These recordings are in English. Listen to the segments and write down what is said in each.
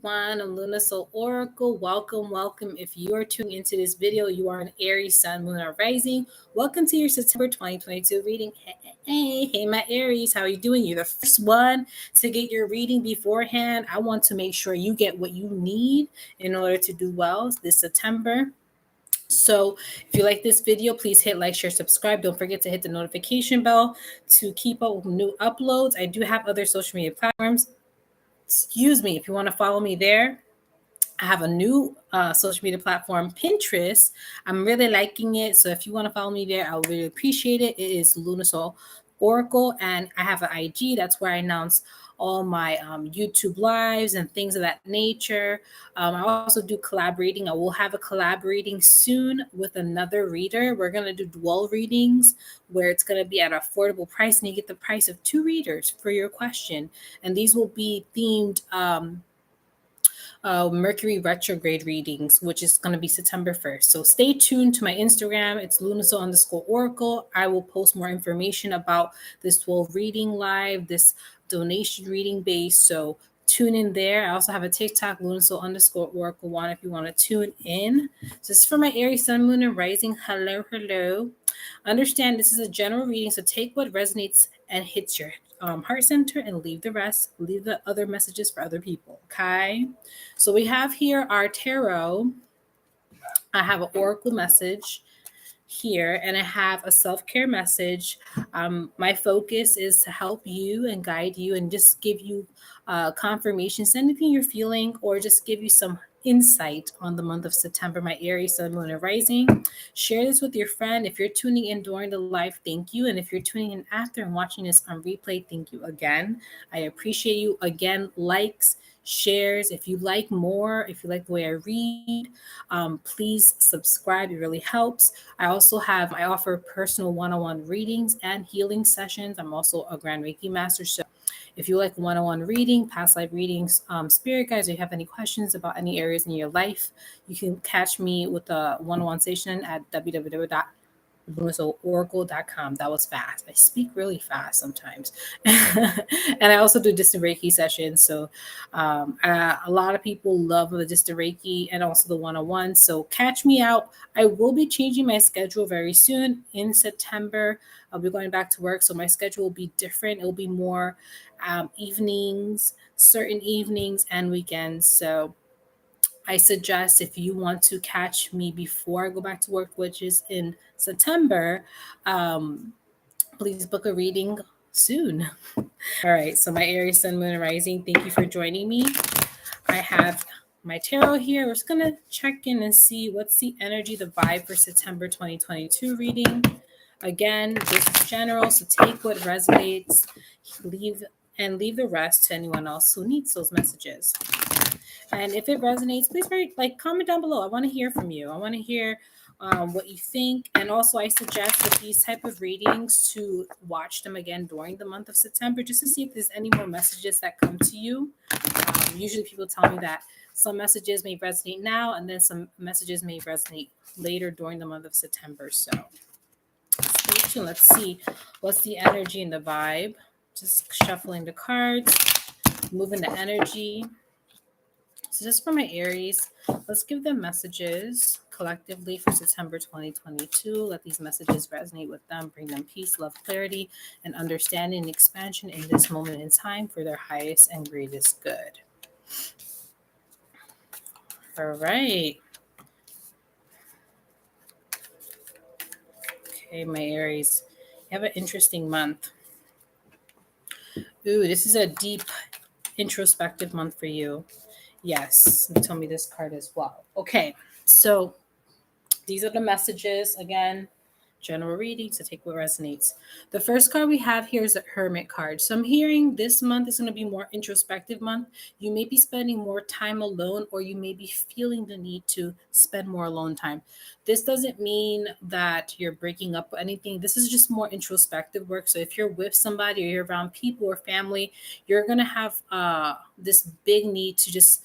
everyone. I'm Luna Soul Oracle. Welcome. If you are tuning into this video, you are an Aries, Sun, Moon, or Rising. Welcome to your September 2022 reading. Hey, my Aries, how are you doing? You're the first one to get your reading beforehand. I want to make sure you get what you need in order to do well this September. So if you like this video, please hit like, share, subscribe. Don't forget to hit the notification bell to keep up with new uploads. I do have other social media platforms. Excuse me, if you want to follow me there, I have a new social media platform, Pinterest. I'm really liking it. So if you want to follow me there, I would really appreciate it. It is Luna Soul Oracle. And I have an IG. That's where I announce all my YouTube lives and things of that nature. I also do collaborating. I will have a collaborating soon with another reader. We're going to do dual readings where it's going to be at an affordable price. And you get the price of 2 readers for your question. And these will be themed Mercury retrograde readings, which is going to be September 1st. So stay tuned to my Instagram. It's lunasoul_oracle. I will post more information about this 12 reading live, this donation reading base. So tune in there. I also have a TikTok, lunasoul_oracle1, if you want to tune in. So this is for my Aries, Sun, Moon, and Rising. Hello. Understand this is a general reading, so take what resonates and hits your heart center and leave the rest. Leave the other messages for other people, okay? So we have here our tarot. I have an oracle message here, and I have a self-care message. My focus is to help you and guide you and just give you confirmation, send anything you're feeling, or just give you some insight on the month of September, my Aries, Sun, Moon, and Rising. Share this with your friend. If you're tuning in during the live, thank you. And if you're tuning in after and watching this on replay, thank you again. I appreciate you. Again, likes, shares. If you like more, if you like the way I read, please subscribe. It really helps. I offer personal one-on-one readings and healing sessions. I'm also a Grand Reiki Master. So if you like one-on-one reading, past life readings, spirit guides, or you have any questions about any areas in your life, you can catch me with a one-on-one session at www.lunasoulauracle.com. That was fast. I speak really fast sometimes. And I also do distant Reiki sessions. So a lot of people love the distant Reiki and also the one-on-one. So catch me out. I will be changing my schedule very soon in September. I'll be going back to work. So my schedule will be different. It'll be more evenings, certain evenings and weekends. So I suggest if you want to catch me before I go back to work, which is in September, please book a reading soon. All right. So my Aries, Sun, Moon, and Rising, thank you for joining me. I have my tarot here. We're just going to check in and see what's the energy, the vibe for September 2022 reading. Again, this is general, so take what resonates, leave the rest to anyone else who needs those messages. And if it resonates, please comment down below. I want to hear from you. I want to hear what you think. And also, I suggest with these type of readings to watch them again during the month of September, just to see if there's any more messages that come to you. Usually people tell me that some messages may resonate now, and then some messages may resonate later during the month of September. So stay tuned. Let's see what's the energy and the vibe. Just shuffling the cards, moving the energy. So just for my Aries, let's give them messages collectively for September 2022. Let these messages resonate with them, bring them peace, love, clarity, and understanding and expansion in this moment in time for their highest and greatest good. All right. Okay, my Aries, you have an interesting month. Ooh, this is a deep, introspective month for you. Yes, they told me this card as well. Okay, so these are the messages. Again, general reading, so take what resonates. The first card we have here is the Hermit card. So I'm hearing this month is going to be more introspective month. You may be spending more time alone, or you may be feeling the need to spend more alone time. This doesn't mean that you're breaking up or anything. This is just more introspective work. So if you're with somebody or you're around people or family, you're going to have this big need to just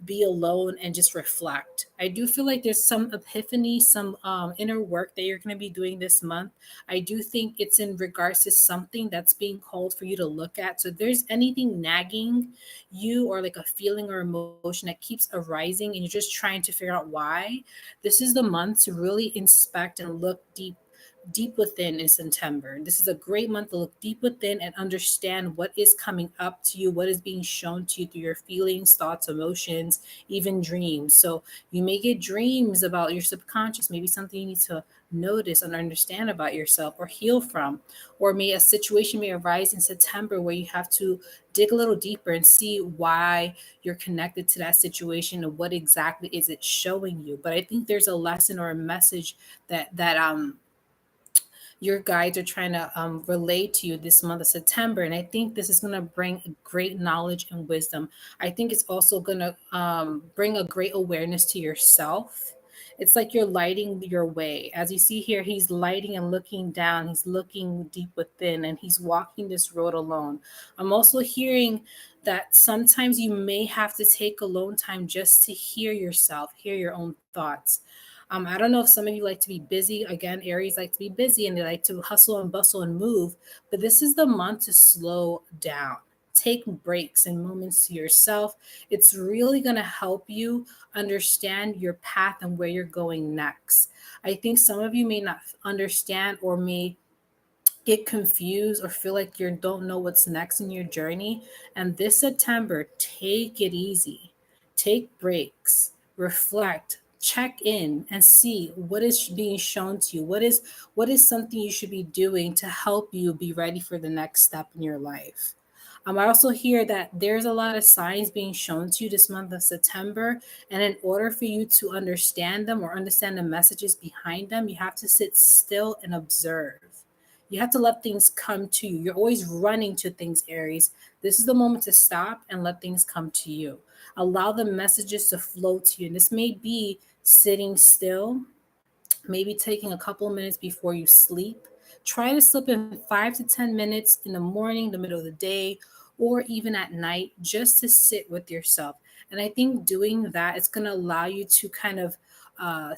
be alone and just reflect. I do feel like there's some epiphany, some inner work that you're going to be doing this month. I do think it's in regards to something that's being called for you to look at. So if there's anything nagging you, or like a feeling or emotion that keeps arising and you're just trying to figure out why, this is the month to really inspect and look deep within in September. This is a great month to look deep within and understand what is coming up to you, what is being shown to you through your feelings, thoughts, emotions, even dreams. So you may get dreams about your subconscious, maybe something you need to notice and understand about yourself or heal from. Or may a situation may arise in September where you have to dig a little deeper and see why you're connected to that situation and what exactly is it showing you. But I think there's a lesson or a message that your guides are trying to relay to you this month of September. And I think this is going to bring great knowledge and wisdom. I think it's also going to bring a great awareness to yourself. It's like you're lighting your way. As you see here, he's lighting and looking down. He's looking deep within and he's walking this road alone. I'm also hearing that sometimes you may have to take alone time just to hear yourself, hear your own thoughts. I don't know if some of you like to be busy. Again, Aries like to be busy and they like to hustle and bustle and move, but this is the month to slow down. Take breaks and moments to yourself. It's really going to help you understand your path and where you're going next. I think some of you may not understand or may get confused or feel like you don't know what's next in your journey. And this September, take it easy. Take breaks, reflect, check in and see what is being shown to you. What is something you should be doing to help you be ready for the next step in your life. I also hear that there's a lot of signs being shown to you this month of September. And in order for you to understand them or understand the messages behind them, you have to sit still and observe. You have to let things come to you. You're always running to things, Aries. This is the moment to stop and let things come to you. Allow the messages to flow to you. And this may be sitting still, maybe taking a couple of minutes before you sleep. Try to sleep in 5 to 10 minutes in the morning, the middle of the day, or even at night, just to sit with yourself. And I think doing that is going to allow you to kind of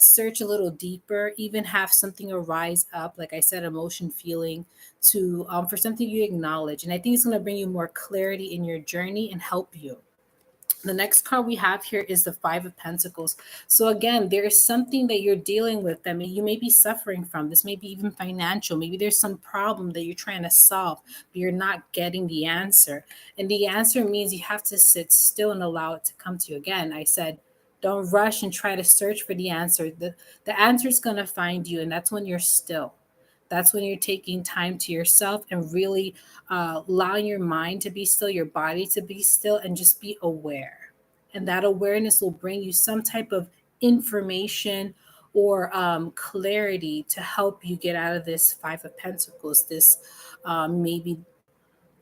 search a little deeper, even have something arise up, like I said, emotion, feeling, to for something you acknowledge. And I think it's going to bring you more clarity in your journey and help you. The next card we have here is the Five of Pentacles. So again, there is something that you're dealing with that you may be suffering from. This may be even financial. Maybe there's some problem that you're trying to solve, but you're not getting the answer. And the answer means you have to sit still and allow it to come to you. Again, I said, don't rush and try to search for the answer. The answer is going to find you, and that's when you're still. That's when you're taking time to yourself and really allowing your mind to be still, your body to be still, and just be aware. And that awareness will bring you some type of information or clarity to help you get out of this Five of Pentacles, this maybe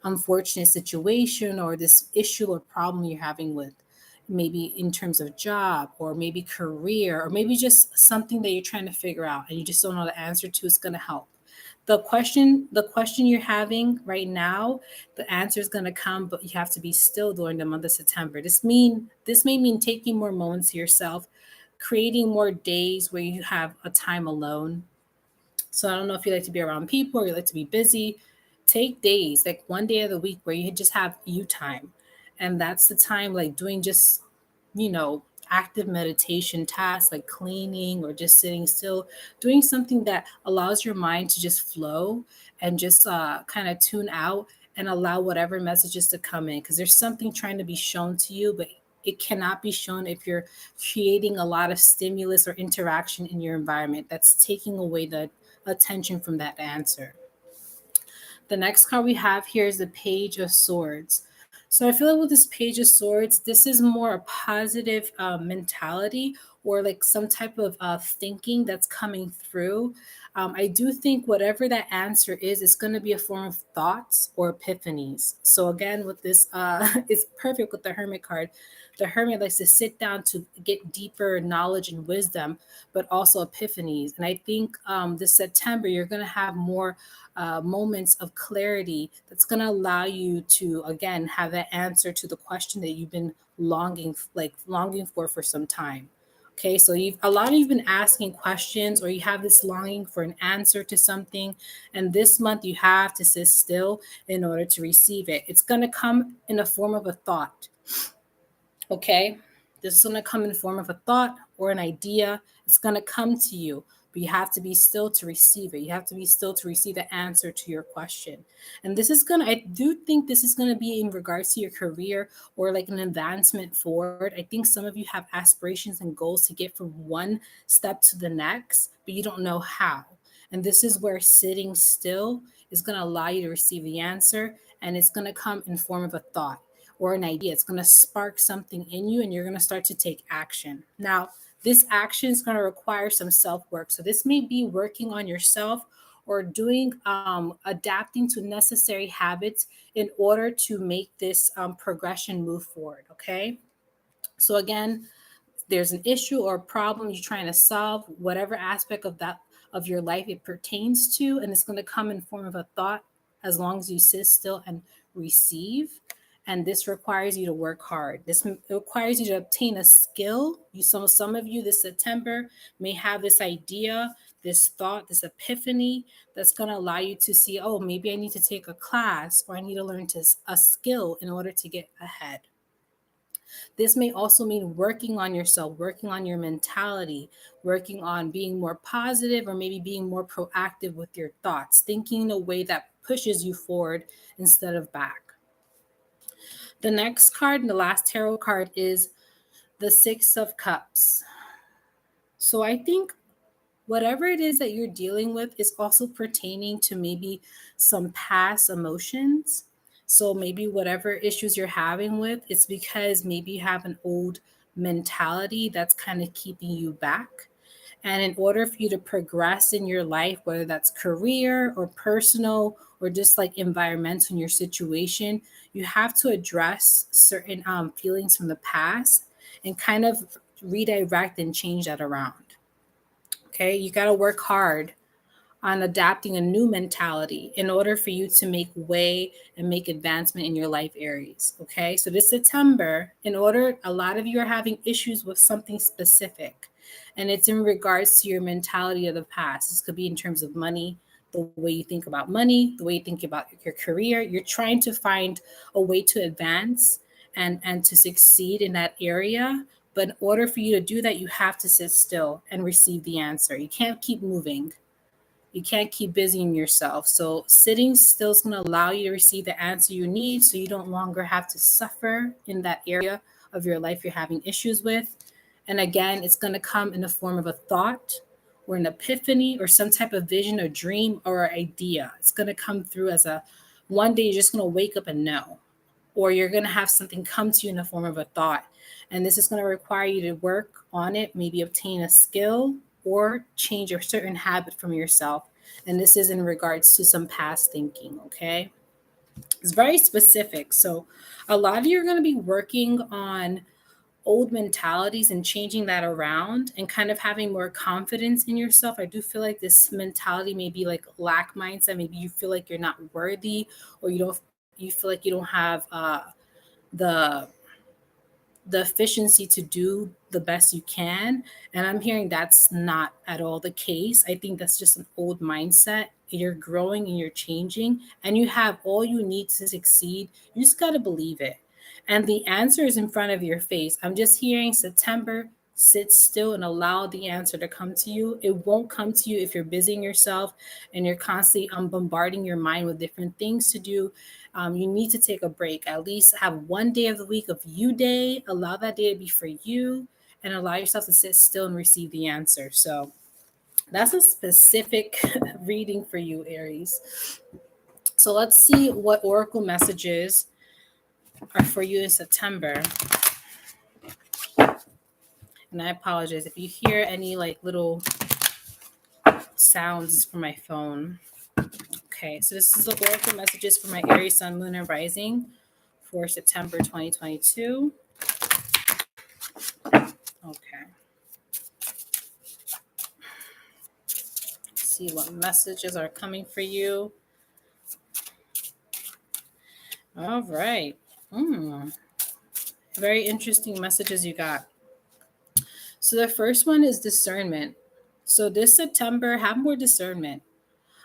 unfortunate situation or this issue or problem you're having with, maybe in terms of job or maybe career or maybe just something that you're trying to figure out and you just don't know the answer to. Is going to help. The question you're having right now, the answer is going to come, but you have to be still during the month of September. This may mean taking more moments to yourself, creating more days where you have a time alone. So I don't know if you like to be around people or you like to be busy. Take days, like one day of the week where you just have you time. And that's the time like doing just, active meditation tasks like cleaning or just sitting still, doing something that allows your mind to just flow and just kind of tune out and allow whatever messages to come in. Because there's something trying to be shown to you, but it cannot be shown if you're creating a lot of stimulus or interaction in your environment that's taking away the attention from that answer. The next card we have here is the Page of Swords. So I feel like with this Page of Swords, this is more a positive mentality or like some type of thinking that's coming through. I do think whatever that answer is, it's going to be a form of thoughts or epiphanies. So again, with this, it's perfect with the Hermit card. The Hermit likes to sit down to get deeper knowledge and wisdom, but also epiphanies. And I think this September, you're going to have more moments of clarity that's going to allow you to, again, have that answer to the question that you've been longing for some time. Okay, so a lot of you've been asking questions, or you have this longing for an answer to something, and this month you have to sit still in order to receive it. It's going to come in the form of a thought. Okay, this is going to come in the form of a thought or an idea. It's going to come to you, but you have to be still to receive it. You have to be still to receive the answer to your question. And I do think this is going to be in regards to your career, or like an advancement forward. I think some of you have aspirations and goals to get from one step to the next, but you don't know how. And this is where sitting still is going to allow you to receive the answer, and it's going to come in form of a thought or an idea. It's going to spark something in you, and you're going to start to take action. Now, this action is going to require some self work. So, this may be working on yourself, or doing adapting to necessary habits in order to make this progression move forward. Okay. So, again, there's an issue or a problem you're trying to solve, whatever aspect of that of your life it pertains to, and it's going to come in form of a thought, as long as you sit still and receive. And this requires you to work hard. This requires you to obtain a skill. Some of you this September may have this idea, this thought, this epiphany that's going to allow you to see, oh, maybe I need to take a class, or I need to learn a skill in order to get ahead. This may also mean working on yourself, working on your mentality, working on being more positive, or maybe being more proactive with your thoughts, thinking in a way that pushes you forward instead of back. The next card, and the last tarot card, is the Six of Cups. So I think whatever it is that you're dealing with is also pertaining to maybe some past emotions. So maybe whatever issues you're having with, it's because maybe you have an old mentality that's kind of keeping you back. And in order for you to progress in your life, whether that's career or personal or just like environmental in your situation, you have to address certain feelings from the past and kind of redirect and change that around. Okay, you got to work hard on adapting a new mentality in order for you to make way and make advancement in your life, Aries. Okay, so this September, a lot of you are having issues with something specific, and it's in regards to your mentality of the past. This could be in terms of money, the way you think about money, the way you think about your career. You're trying to find a way to advance and to succeed in that area. But in order for you to do that, you have to sit still and receive the answer. You can't keep moving. You can't keep busying yourself. So sitting still is going to allow you to receive the answer you need, so you don't longer have to suffer in that area of your life you're having issues with. And again, it's going to come in the form of a thought or an epiphany or some type of vision or dream or idea. It's going to come through as one day you're just going to wake up and know, or you're going to have something come to you in the form of a thought. And this is going to require you to work on it, maybe obtain a skill or change a certain habit from yourself. And this is in regards to some past thinking, okay? It's very specific. So a lot of you are going to be working on old mentalities and changing that around and kind of having more confidence in yourself. I do feel like this mentality may be like lack mindset. Maybe you feel like you're not worthy, or you feel like you don't have the efficiency to do the best you can. And I'm hearing that's not at all the case. I think that's just an old mindset. You're growing and you're changing, and you have all you need to succeed. You just got to believe it. And the answer is in front of your face. I'm just hearing September, sit still and allow the answer to come to you. It won't come to you if you're busying yourself and you're constantly bombarding your mind with different things to do. You need to take a break. At least have one day of the week of you day. Allow that day to be for you, and allow yourself to sit still and receive the answer. So that's a specific reading for you, Aries. So let's see what oracle messages are for you in September. And I apologize if you hear any like little sounds from my phone. Okay, so this is the oracle messages for my Aries Sun, Moon, and Rising for September 2022. Okay. Let's see what messages are coming for you. All right. Very interesting messages you got. So the first one is discernment. So this September, have more discernment.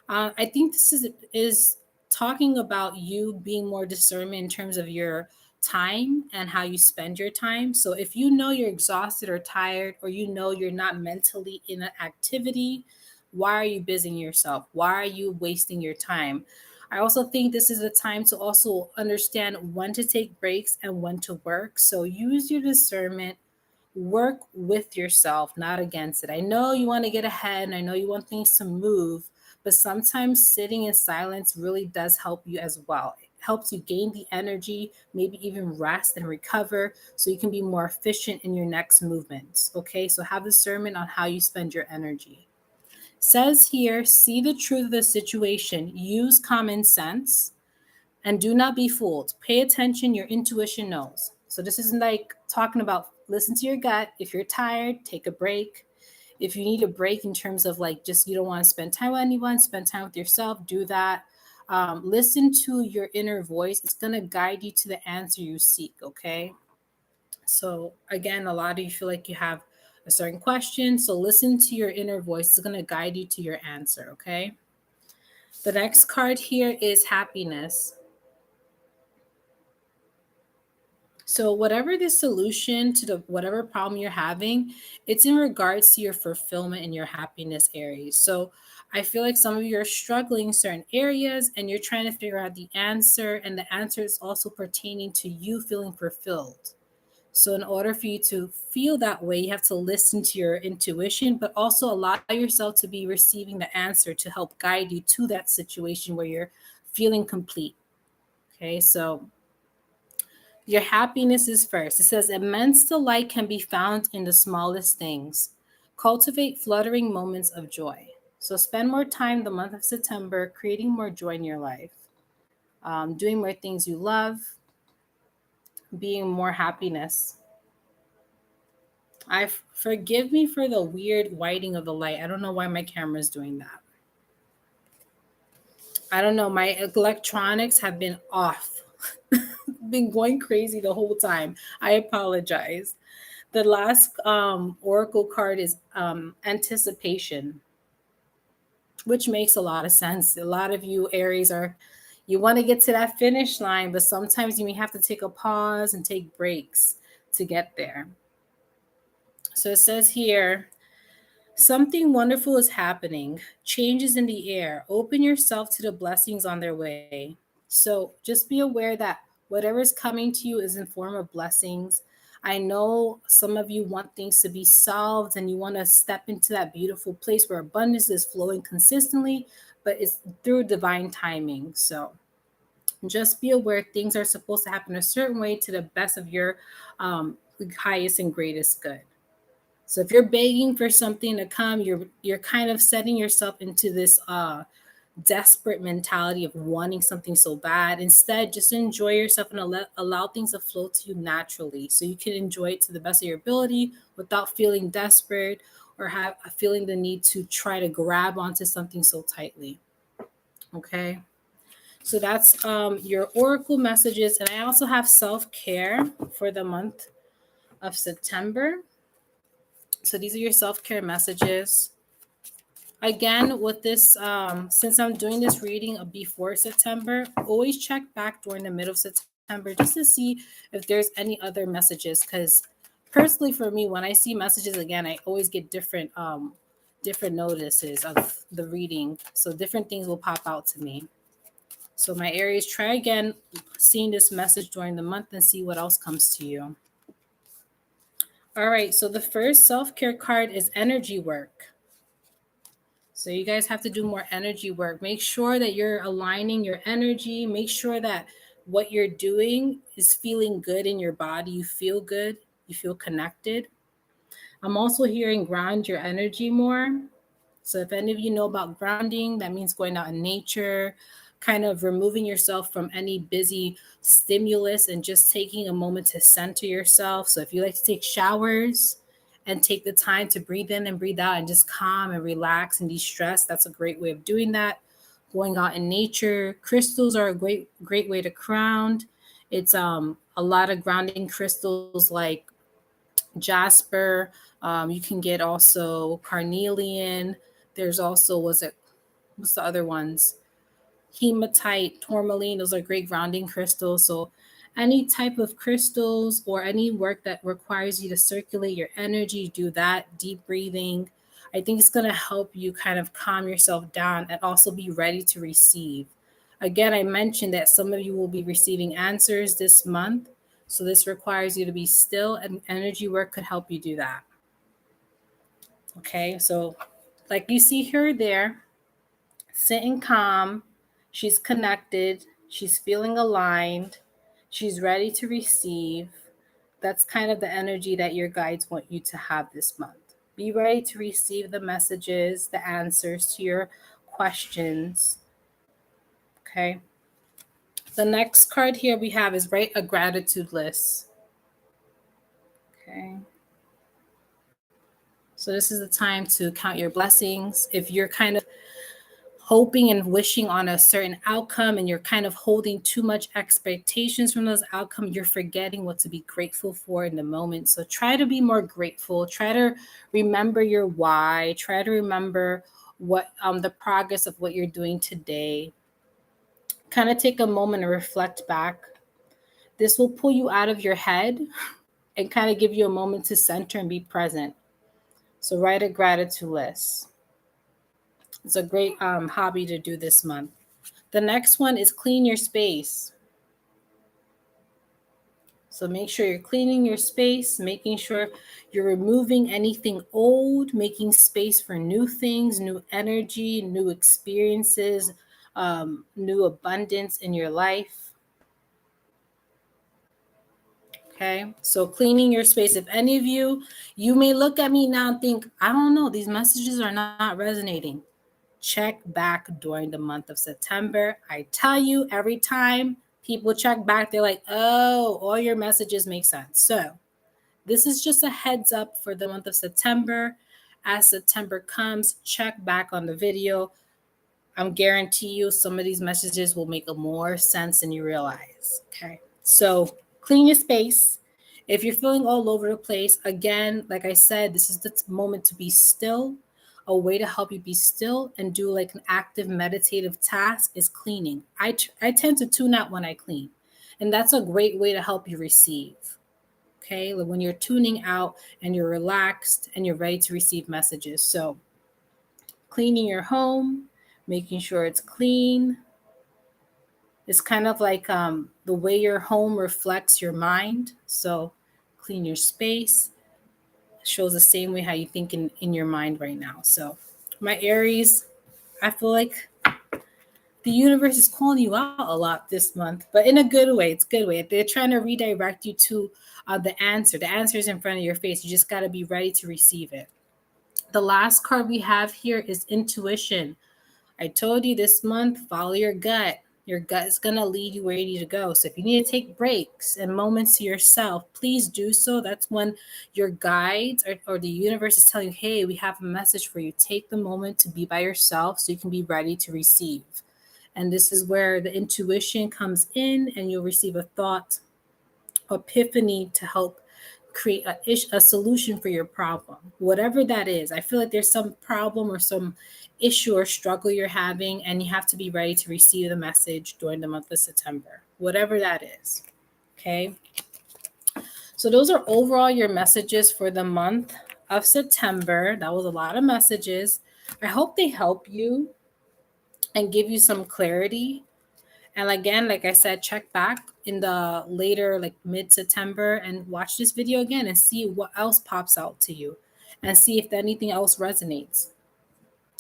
I think this is talking about you being more discernment in terms of your time and how you spend your time. So if you know you're exhausted or tired, or you know you're not mentally in an activity, why are you busying yourself? Why are you wasting your time? I also think this is a time to also understand when to take breaks and when to work. So use your discernment, work with yourself, not against it. I know you want to get ahead and I know you want things to move, but sometimes sitting in silence really does help you as well. It helps you gain the energy, maybe even rest and recover so you can be more efficient in your next movements. Okay, so have discernment on how you spend your energy. Says here, see the truth of the situation, use common sense, and do not be fooled. Pay attention, your intuition knows. So this isn't like talking about listen to your gut. If you're tired, take a break. If you need a break in terms of like just you don't want to spend time with anyone, spend time with yourself, do that. Listen to your inner voice. It's going to guide you to the answer you seek, okay? So again, a lot of you feel like you have a certain question. So listen to your inner voice. It's going to guide you to your answer, okay? The next card here is happiness. So whatever the solution to the whatever problem you're having, it's in regards to your fulfillment and your happiness areas. So I feel like some of you are struggling in certain areas and you're trying to figure out the answer, and the answer is also pertaining to you feeling fulfilled. So in order for you to feel that way, you have to listen to your intuition, but also allow yourself to be receiving the answer to help guide you to that situation where you're feeling complete. Okay, so your happiness is first. It says, immense delight can be found in the smallest things. Cultivate fluttering moments of joy. So spend more time the month of September creating more joy in your life, doing more things you love, being more happiness. I forgive me for the weird whiting of the light. I don't know why my camera is doing that. I don't know. My electronics have been off, been going crazy the whole time. I apologize. The last oracle card is anticipation, which makes a lot of sense. A lot of you Aries are, you want to get to that finish line, but sometimes you may have to take a pause and take breaks to get there. So it says here, something wonderful is happening, changes in the air. Open yourself to the blessings on their way. So just be aware that whatever is coming to you is in form of blessings. I know some of you want things to be solved and you want to step into that beautiful place where abundance is flowing consistently, but it's through divine timing. So just be aware things are supposed to happen a certain way to the best of your highest and greatest good. So if you're begging for something to come, you're kind of setting yourself into this desperate mentality of wanting something so bad. Instead, just enjoy yourself and allow things to flow to you naturally, so you can enjoy it to the best of your ability without feeling desperate or have feeling the need to try to grab onto something so tightly. Okay. So that's your oracle messages. And I also have self-care for the month of September. So these are your self-care messages. Again, with this, since I'm doing this reading before September, always check back during the middle of September just to see if there's any other messages. Because personally, for me, when I see messages again, I always get different notices of the reading. So different things will pop out to me. So my Aries, try again seeing this message during the month and see what else comes to you. All right, so the first self-care card is energy work. So you guys have to do more energy work. Make sure that you're aligning your energy. Make sure that what you're doing is feeling good in your body. You feel good. You feel connected. I'm also hearing ground your energy more. So if any of you know about grounding, that means going out in nature, kind of removing yourself from any busy stimulus and just taking a moment to center yourself. So if you like to take showers and take the time to breathe in and breathe out and just calm and relax and de-stress, that's a great way of doing that. Going out in nature, crystals are a great way to ground. It's a lot of grounding crystals like jasper. You can get also carnelian. There's also, what's the other ones? Hematite, tourmaline. Those are great grounding crystals. So any type of crystals or any work that requires you to circulate your energy, do that. Deep breathing. I think it's going to help you kind of calm yourself down and also be ready to receive. Again, I mentioned that some of you will be receiving answers this month. So this requires you to be still, and energy work could help you do that. Okay, so like you see her there, sitting calm, she's connected, she's feeling aligned, she's ready to receive. That's kind of the energy that your guides want you to have this month. Be ready to receive the messages, the answers to your questions. Okay. The next card here we have is write a gratitude list. Okay. So this is the time to count your blessings. If you're kind of hoping and wishing on a certain outcome and you're kind of holding too much expectations from those outcomes, you're forgetting what to be grateful for in the moment. So try to be more grateful. Try to remember your why. Try to remember what the progress of what you're doing today. Kind of take a moment and reflect back. This will pull you out of your head and kind of give you a moment to center and be present. So write a gratitude list. It's a great hobby to do this month. The next one is clean your space. So make sure you're cleaning your space, making sure you're removing anything old, making space for new things, new energy, new experiences, new abundance in your life. Okay, so cleaning your space. If any of you may look at me now and think, I don't know, these messages are not resonating. Check back during the month of September. I tell you, every time people check back, they're like, oh, all your messages make sense. So this is just a heads up for the month of September. As September comes, check back on the video. I'm guarantee you some of these messages will make more sense than you realize. Okay. So clean your space. If you're feeling all over the place, again, like I said, this is the moment to be still. A way to help you be still and do like an active meditative task is cleaning. I tend to tune out when I clean, and that's a great way to help you receive. Okay, like when you're tuning out and you're relaxed and you're ready to receive messages. So cleaning your home, making sure it's clean. It's kind of like the way your home reflects your mind. So clean your space. Shows the same way how you think in your mind right now. So my Aries, I feel like the universe is calling you out a lot this month, but in a good way. It's a good way. They're trying to redirect you to the answer. The answer is in front of your face. You just got to be ready to receive it. The last card we have here is intuition. I told you this month, follow your gut. Your gut is going to lead you where you need to go. So if you need to take breaks and moments to yourself, please do so. That's when your guides or the universe is telling you, hey, we have a message for you. Take the moment to be by yourself so you can be ready to receive. And this is where the intuition comes in, and you'll receive a thought epiphany to help create a solution for your problem, whatever that is. I feel like there's some problem or some issue or struggle you're having, and you have to be ready to receive the message during the month of September, whatever that is. Okay. So those are overall your messages for the month of September. That was a lot of messages. I hope they help you and give you some clarity. And again, like I said, check back in the later, like mid-September, and watch this video again and see what else pops out to you and see if anything else resonates.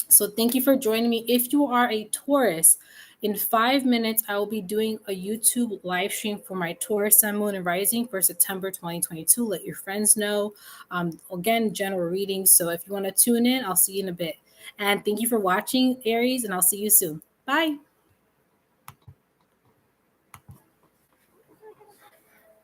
So thank you for joining me. If you are a Taurus, in 5 minutes, I will be doing a YouTube live stream for my Taurus Sun, Moon, and Rising for September 2022. Let your friends know. Again, general readings. So if you want to tune in, I'll see you in a bit. And thank you for watching, Aries, and I'll see you soon. Bye.